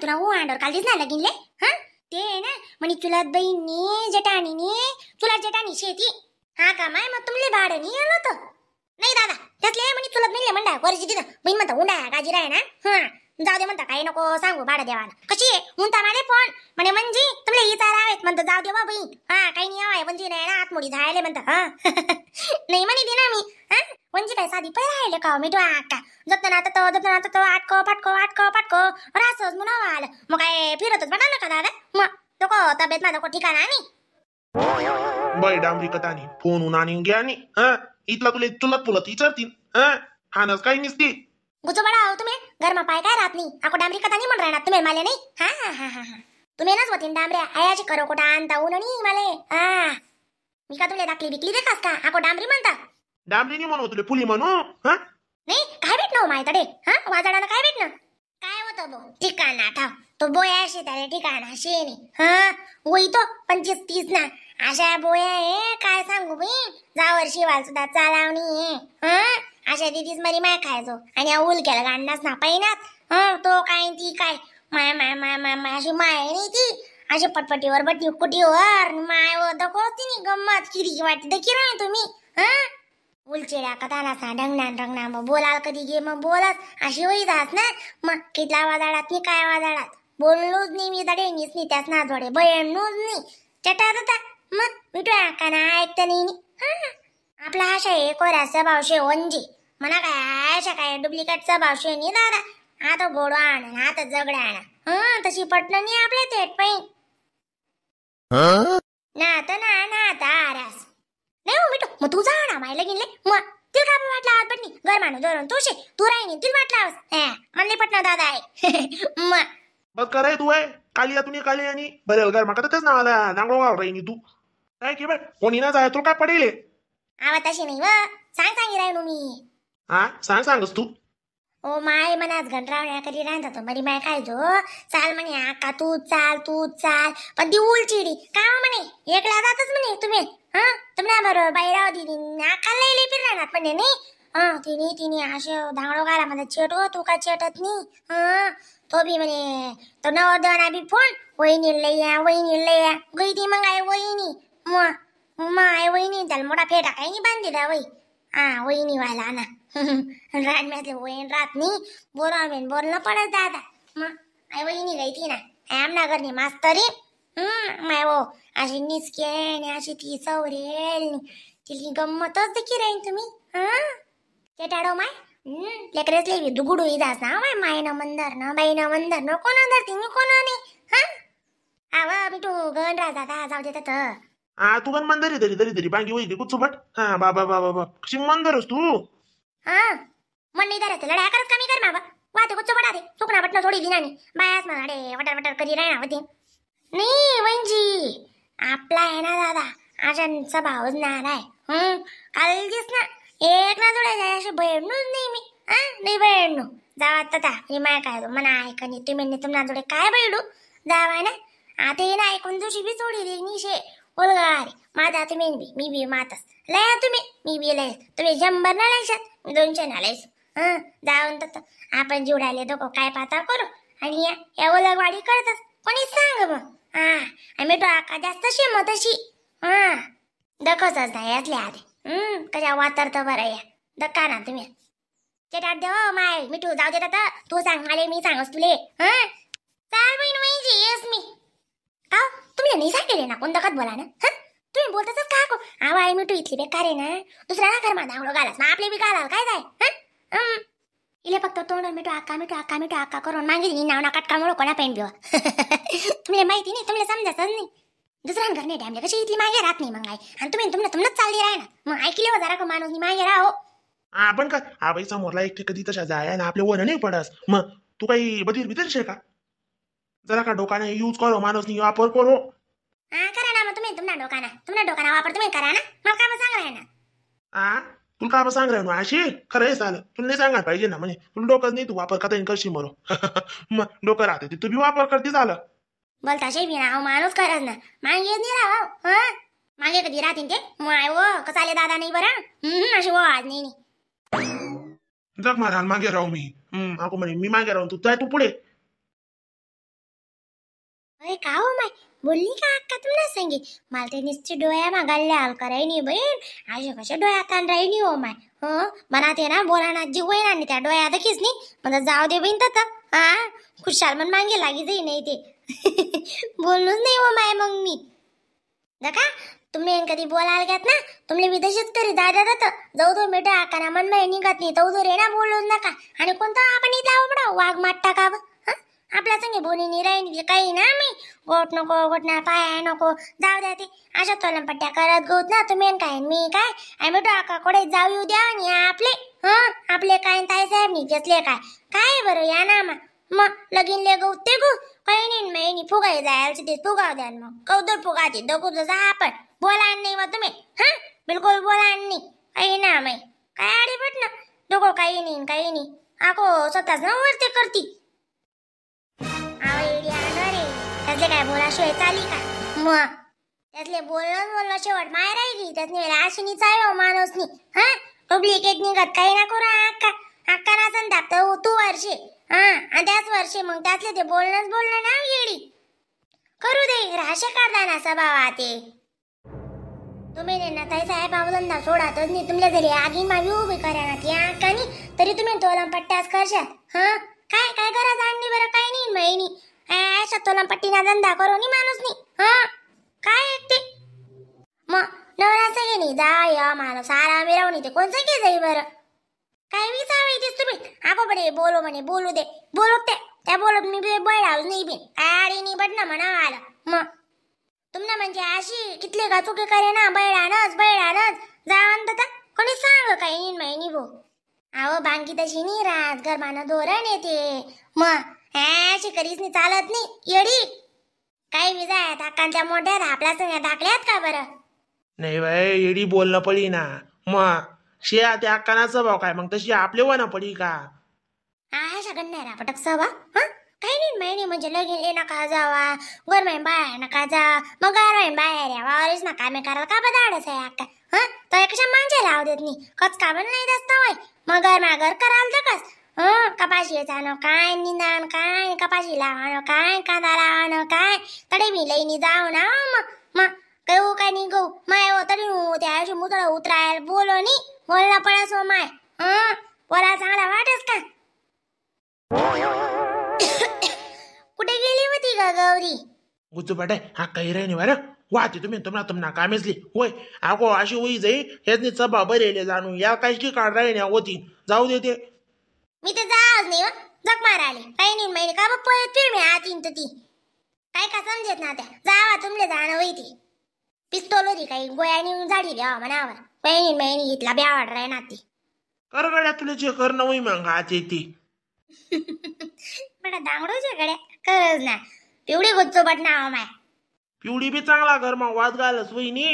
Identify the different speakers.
Speaker 1: तुला ओंडर काल दिसणार लगीनले हा ते ना म्हणे चुलत बहिणी जेठाणीने चुलत जेठाणी शेती हा का माय मग तुमले भाडं नाही आलं होतं नाही दादा त्यातले म्हणे चुलत नाही म्हणता वरची तिथं बहीण म्हणता उंडा गाजी राय ना हा जाऊ दे म्हणता काही नको सांगू भाडं देवाला कशी आहे म्हणता माले फोन म्हणे म्हणजे तुमले विचार आहेत म्हणता जाऊ दे बा बहीण हा काही नाही आहे म्हणजे नाही ना आतमोडी झाले म्हणता हा नाही म्हणे दे ना मी हा म्हणजे काय साधी पै राहिले का मी तो आका जतना तो आटको पाटको रासच म्हणावं आलं मग काय फिरतच बघा ना का दादा मग तो को तब्येत माझा को ठिकाणा नाही
Speaker 2: बाई डांबरी कथानी फोन उन्हानी घ्यानी हा इथला तुले चुलत पुलत विचारतील हा हानच काही नसती
Speaker 1: गुचो बडा हो तुम्ही घरमा पाय काय राहत नाही आको डांबरी कथा नाही म्हण राहणार तुम्ही मला नाही हा हा हा हा तुम्ही नाच होतीन डांबऱ्या आयाची करो कोटा आणता ऊन नाही मला हा मी का तुला दाखली बिकली देखास का आको डांबरी म्हणता
Speaker 2: डांबरी नाही म्हणू तुले पुली म्हणू हा
Speaker 1: नाही काय भेटणं माहिती डे हा वाजाडानं काय भेटणं काय होतं बो ठिकाणा ठाव तो बोया शेतारे ठिकाणा शेनी हा वही तो 25-30 ना अशा बोया आहे काय सांगू बाई जावर शिवाल सुद्धा चालावणी हा अशा दिदीच मरी माय खायचो आणि उलक्याला गांडाच ना पैनात हा तो काय ती काय माय माय माय माय माय अशी माय नाही ती अशी पटपटीवर बटी कुटीवर माय व दखोती नी गंमत किरी वाटते दखी राय तुम्ही हा उलचेड्या कथाना सा रंगना मग बोलाल कधी गे मग बोलास अशी होई जात ना मग कितला वाजाडात नी काय वाजाडात बोललोच नाही मी दडेनीच नी त्याच ना जोडे बयणूच नाही चटात होता मग मिठू काना ऐकता नाही आपला हा शे कोऱ्याचा भावशे वंजी म्हणा काय अशा काय डुप्लिकेटचा भावशे नाही दादा हा तो गोडवा आण हा तर जगड्या आणा तशी पटणं नाही आपल्या थेट पाहिजे ना तारास नाही हो मिठू मग तू जा ना माय लगीनले मग तिला काय वाटला आत पटणी घर मानू धरून तोशे तू राही तिला वाटला म्हणले पटना दादा आहे मग
Speaker 2: बस कराय तू आहे काली या तुम्ही काली आणि बरेल घर माका तेच ना आला नांगलो गाव राहिनी तू काय की बाय कोणी ना जाय तुला काय पडेल
Speaker 1: आवा तशी नाही व सांगी राहिलो मी
Speaker 2: हा सांगस तू
Speaker 1: ओ माय मनात घंटरावण्या कधी राहता तो मरी माय काय जो चाल म्हणे आका तू चाल पण ती उलचिडी का म्हणे एकला जातच म्हणे तुम्ही हा तुम्हाला बरोबर बाहेर दिदी आका लई फिरणार म्हणजे नाही तिने असे धांगडो घाला मला चेटो तू का चेटत नाही तो बी म्हणे तो नवरदेवाना बी फोन वहिनी लया गई ती मग आहे वहिनी मग आहे वहिनी त्याला मोठा फेटा काही नाही बांधलेला वही वहिनी व्हायला ना रानम्यातले वहीन राहत नाही बोलणं पडत दादा मग आई वहिनी गई ती ना आमना घरनी मास्तरी माय वो अशी निसके आणि अशी ती चौरेल तिची गंमतच देखी राहीन तुम्ही ते टाडो माय लेकरेच लेवी दुगुडू इदास ना मायनं मंदर बाईनं मंदर कोणा धरती मी कोणा नाही आवा मी तू गण राजा जाऊ देतात
Speaker 2: तू पण मंदरी तरी बांगी वही कुचुबट हा बाबा कशी मंदरस तू
Speaker 1: मंडी दराचे लढ्या करत कमी कर मावा वाते कुचो बडा दे चुकना बटना थोडी दिनानी बायास म्हणाडे वटर करी राहणार होते नाही वंजी आपला आहे ना दादा आजांचा भावच नार आहे काल दिस ना एक ना थोड्या जाय असे बहिणूच नाही मी नाही बहिणू जावा तता मी माय काय मना ऐका नाही तुम्ही तुम्हाला थोडे काय बैडू जावा ना आता ये ना ऐकून तुझी बी सोडी रे निशे उलगारे माझा तुम्ही मी बी मातस लया तुम्ही मी बी लय तुम्ही 100 ना लायशात मी 200 ना लायस जाऊन तर आपण जीवडाले दोघं काय पाता करू आणि या ओलगवाडी करतस कोणी सांग मग आम्ही तो आका जास्त शेमत अशी दखच नाही यातले आधी कशा वातरत बरं या दक्का ना तुम्ही चेटाट देव माय मिठू जाऊ देत तू सांग मला मी सांगस तुले चाल बहीण वहिनी येस मी का तुम्ही नाही सांगेले ना कोण दखत बोला ना तुम्ही बोलताच का को आई मिठू इथली बेकार आहे ना दुसऱ्या घर मा धावडो घालास ना आपले बी घालाल काय जाय इले फक्त तोंड मिठू आका करून मागे नाव नाकाट कामळो कोणा पेन बिवा तुम्हाला माहिती नाही तुम्हाला समजतच नाही दुसऱ्या घर नाही डॅमले कशी इथली मागे राहत नाही मग आई आणि तुम्हीच चालली राह ना मग ऐकले जरा का माणूस मागे राहो
Speaker 2: आपण का बाई समोरला एक कधी तशा जाय ना आपल्या वन नाही पडस मग तू काही बधीर भीतर शे का जरा का डोकाने यूज करो माणूस नाही वापर करो
Speaker 1: करा ना मग तुम्ही तुमच्या डोकाना वापर तुम्ही करा ना मग काय सांग राह ना
Speaker 2: तुला काय सांग राह ना अशी खरं हे चालेल तुला नाही सांगायला पाहिजे ना म्हणजे तुला डोकं नाही तू वापर करता येईल करशी मरो मग डोकं राहते तू बी वापर करते झालं
Speaker 1: बोलता बी ना माणूस करत ना मागे नाही राह मागे कधी राहतील ते माय वो कसाले दादा नाही बरं अशी वो आज नाही
Speaker 2: जग मारा मागे राहू मी म्हणे मी मागे राहून तू जाय तू पुढे
Speaker 1: अरे का हो माय बोलली का अक्का तुमना सांगे मला ते नुसती डोळ्या मागायला हाल करायनी बहीण अशा कशा डोळ्या ताण राहिली हो माय मना ते ना बोलाना जीव होईना आणि त्या डोळ्या देखीच नाही म्हणजे जाऊ दे बहीण तर हा खुशाल मन मागे लागी जाई नाही ते बोलूच नाही हो माय मग मी नका तुम्ही कधी बोलायला घेत ना तुम्ही विदेशीच करी दादा जाऊ दो बेटा आकाना मन मध्ये निघत नाही जाऊ दो रे ना बोलूच नका आणि कोणता आपण इथला उपडा वाघ माट टाकावं आपल्या संगे बोनी राहील काही ना मी गोट नको गोटना पाया नको जाऊ द्या ते अशा तोलंपट्ट्या करत गोत ना तुम्ही काय मी काय आम्ही बेटा आका कडे जाऊ येऊ द्या आणि आपले आपले काय ताई साहेब नी घेतले काय काय बरं या ना मग लगीन ले गौ ते गो काही नाही महिनी फुगाई जायला ते फुगाव द्या मग कौदर फुगाते दगू जा आपण बोला नाही मग तुम्ही बिलकुल बोला नाही काही ना मै काय आडी बट ना दोघं काही नाही आको स्वतःच ना वरते करती त्यातले काय बोलाशिवाय चाली का मग त्यातले बोलणं शेवट माय राहिली त्यातले राशिनी चालव माणूसनी डुप्लिकेट निघत काही ना करू अक्का ना संताप तू वर्षे आणि त्याच वर्षी मग त्यातले ते बोलणं ना येडी करू दे राशे काढताना स्वभावा ते तुम्ही ना ताई साहेब अवलंबना सोडातच नाही तुमल्या जरी आगी मावी उभी करा ना ती अक्कानी तरी तुम्ही तोलम पट्ट्याच करशात काय काय गरज आणली बरं काही नाही महिनी अशा तोलमपट्टीना धंदा करू नी माणूस नी काय ते मग नवरा नाही जा या माणूस आराम मिरवणी ते कोण सगळे जाई बरं काय विचारायचीस तुम्ही आगो बडे बोलो म्हणे बोलू दे बोलू त्या बोलत मी बैडाल नाही बी काय आडी नाही बट ना म्हणा आला मग तुमना म्हणजे अशी कितले का चुके करे ना बैडानच जावं तर कोणी सांग काही नाही महिनी भो अहो बांकी तशी नाही राहत गरमानं धोरण येते मग अशी करीच नाही चालत नाही येडी काही विजायत हक्कांच्या मोठ्यात आपल्या संग टाकल्यात का बरं
Speaker 2: नाही बाय येडी बोलणं पडी ना मग शिया त्या अक्कानाचा भाव काय मग तशी आपले वन पडी का
Speaker 1: अशा गण्य रा पटक सवा काही नाही महिने म्हणजे लगेच ये नका जावा गरमाईन बाहेर नका जा मग गरमाईन बाहेर या वावरीच नका मी करायला का बदाडच आहे अक्का तर कशा मांजे लाव देत नाही कच का बन नाही दसता होय मग घर कराल तर कस कपाशी जाणं काय निंदान काय कपाशी लावणं काय कांदा लावणं काय तडे मी लईनी जाऊ ना मग गहू काय नाही गहू माय हो तरी त्या अशी मुतळ उतरायला बोलो नी बोलला पळस हो माय बोला चांगला वाटस का कुठे गेली होती का गौरी
Speaker 2: गुच्चू पाटे हा काही राही बरं वाहते तुम्हाला कामेसली होय अगो अशी होई जाई हेच सभा बरेले जाणू या काही काढ राही होती जाऊ दे ते
Speaker 1: मी तर जाच नाही जग माराले काही नाही महिने का पळत फिर मी आत इंत ती काय का समजत ना त्या जावा तुमले जाणं होती पिस्तोल होती काही गोयानी झाडी द्यावा मनावर काही महिने घेतला ब्यावाड राही ना ती
Speaker 2: करगड्या तुला जे करणं होई मग आज येते
Speaker 1: बडा दांगडोच्या गड्या करच ना पिवडी गुच्चो बट नाव माय
Speaker 2: पिवडी बी चांगला घर मग वाद घालच होई नी